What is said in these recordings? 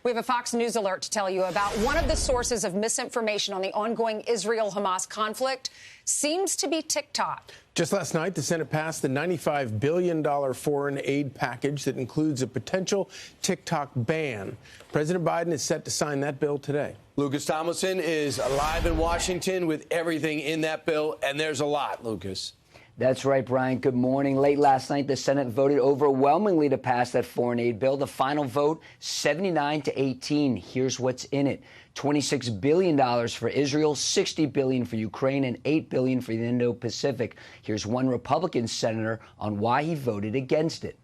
We have a Fox News alert to tell you about one of the sources of misinformation on the ongoing Israel-Hamas conflict seems to be TikTok. Just last night, the Senate passed the $95 billion foreign aid package that includes a potential TikTok ban. President Biden is set to sign that bill today. Lucas Tomlinson is live in Washington with everything in that bill, and there's a lot, Lucas. That's right, Brian. Good morning. Late last night, the Senate voted overwhelmingly to pass that foreign aid bill. The final vote, 79-18. Here's what's in it. $26 billion for Israel, $60 billion for Ukraine, and $8 billion for the Indo-Pacific. Here's one Republican senator on why he voted against it.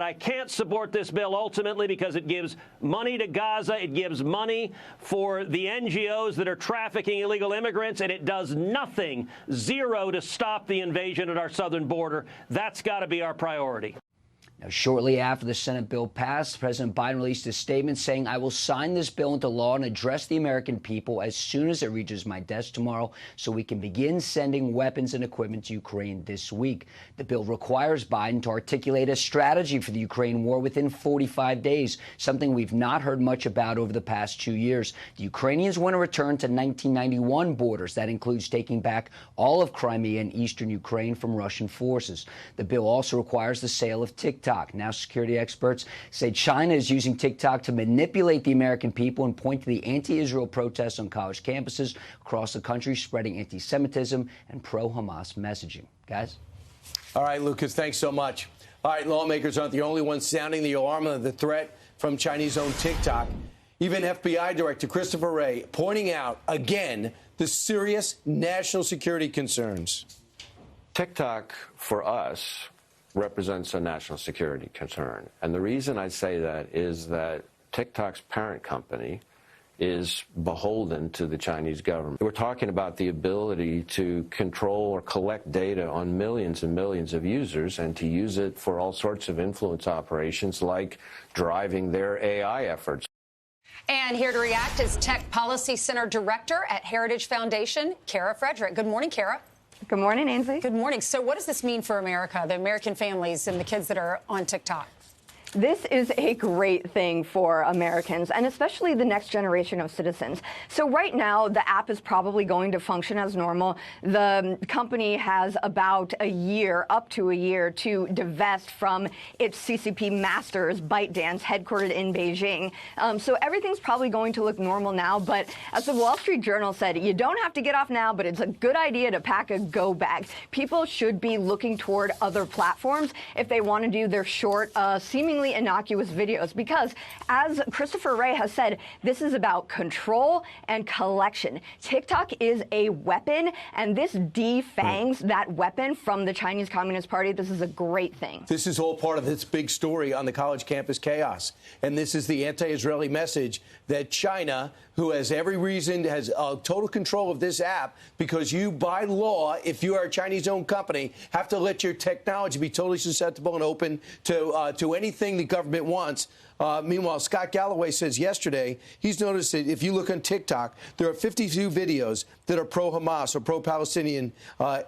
I can't support this bill ultimately because it gives money to Gaza, it gives money for the NGOs that are trafficking illegal immigrants, and it does nothing, zero, to stop the invasion at our southern border. That's got to be our priority. Now, shortly after the Senate bill passed, President Biden released a statement saying, "I will sign this bill into law and address the American people as soon as it reaches my desk tomorrow so we can begin sending weapons and equipment to Ukraine this week." The bill requires Biden to articulate a strategy for the Ukraine war within 45 days, something we've not heard much about over the past 2 years. The Ukrainians want to return to 1991 borders. That includes taking back all of Crimea and eastern Ukraine from Russian forces. The bill also requires the sale of TikTok. Now, security experts say China is using TikTok to manipulate the American people and point to the anti-Israel protests on college campuses across the country, spreading anti-Semitism and pro-Hamas messaging. Guys? All right, Lucas, thanks so much. All right, lawmakers aren't the only ones sounding the alarm of the threat from Chinese-owned TikTok. Even FBI Director Christopher Wray pointing out, again, the serious national security concerns. TikTok, for us, represents a national security concern. And the reason I say that is that TikTok's parent company is beholden to the Chinese government. We're talking about the ability to control or collect data on millions and millions of users and to use it for all sorts of influence operations like driving their AI efforts. And here to react is Tech Policy Center Director at Heritage Foundation, Kara Frederick. Good morning, Kara. Good morning, Ainsley. Good morning. So what does this mean for America, the American families and the kids that are on TikTok? This is a great thing for Americans and especially the next generation of citizens. So right now, the app is probably going to function as normal. The company has about a year, up to a year, to divest from its CCP masters, ByteDance, headquartered in Beijing. So everything's probably going to look normal now. But as the Wall Street Journal said, you don't have to get off now, but it's a good idea to pack a go bag. People should be looking toward other platforms if they want to do their short, seemingly innocuous videos, because as Christopher Wray has said, this is about control and collection. TikTok is a weapon, and this defangs that weapon from the Chinese Communist Party. This is a great thing. This is all part of this big story on the college campus chaos. And this is the anti-Israeli message that China, who has every reason, has total control of this app, because you, by law, if you are a Chinese-owned company, have to let your technology be totally susceptible and open to anything the government wants. Meanwhile, Scott Galloway says yesterday he's noticed that if you look on TikTok, there are 52 videos that are pro-Hamas or pro-Palestinian.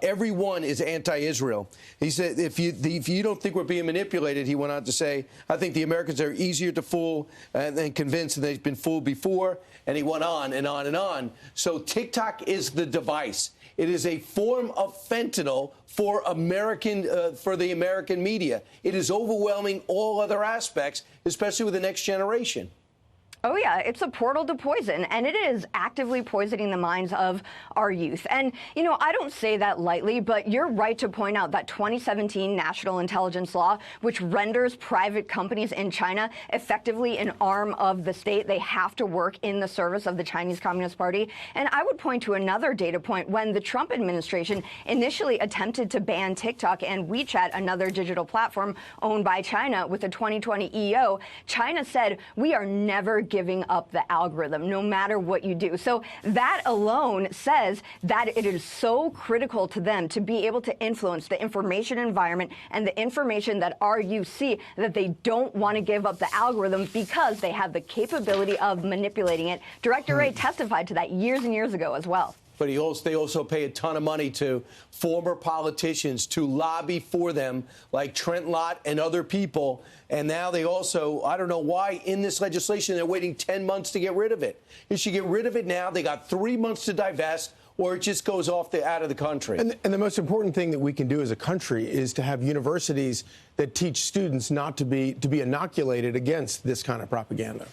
Every one is anti-Israel. He said, if you don't think we're being manipulated, he went on to say, I think the Americans are easier to fool and convince than they've been fooled before. And he went on and on and on. So TikTok is the device. It is a form of fentanyl for the American media. It is overwhelming all other aspects, especially with the next generation. Oh, yeah, it's a portal to poison, and it is actively poisoning the minds of our youth. And, you know, I don't say that lightly, but you're right to point out that 2017 national intelligence law, which renders private companies in China effectively an arm of the state. They have to work in the service of the Chinese Communist Party. And I would point to another data point. When the Trump administration initially attempted to ban TikTok and WeChat, another digital platform owned by China, with the 2020 EO, China said, we are never giving up the algorithm, no matter what you do. So that alone says that it is so critical to them to be able to influence the information environment and the information that our youth see, that they don't want to give up the algorithm because they have the capability of manipulating it. Director Wray testified to that years and years ago as well. but they also pay a ton of money to former politicians to lobby for them, like Trent Lott and other people. And now they also, I don't know why, in this legislation, they're waiting 10 months to get rid of it. You should get rid of it now. They got 3 months to divest, or it just goes off out of the country. And the most important thing that we can do as a country is to have universities that teach students not to be inoculated against this kind of propaganda.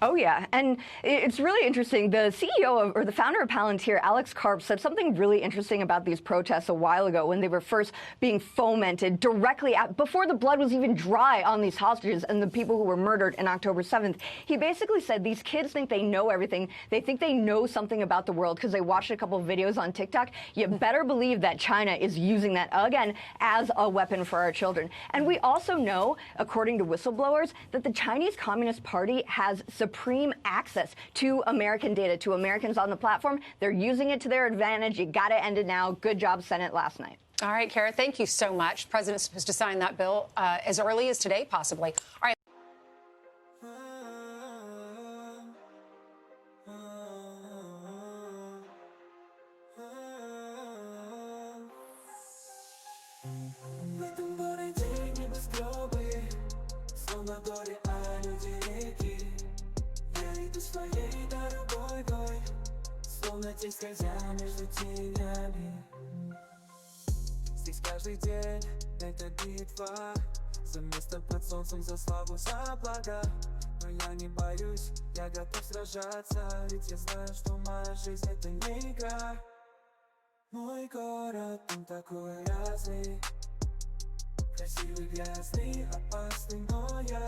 Oh, yeah. And it's really interesting. The CEO or the founder of Palantir, Alex Karp, said something really interesting about these protests a while ago when they were first being fomented directly before the blood was even dry on these hostages and the people who were murdered on October 7th. He basically said these kids think they know everything. They think they know something about the world because they watched a couple of videos on TikTok. You better believe that China is using that, again, as a weapon for our children. And we also know, according to whistleblowers, that the Chinese Communist Party has supreme access to American data, to Americans on the platform. They're using it to their advantage. You got to end it now. Good job, Senate, last night. All right, Kara, thank you so much. The president's supposed to sign that bill as early as today, possibly. All right. Скользя между тенями. Здесь каждый день это битва за место под солнцем, за славу, за благо. Но я не боюсь, я готов сражаться, ведь я знаю, что моя жизнь это не игра. Мой город, он такой разный, красивый, грязный, опасный, но я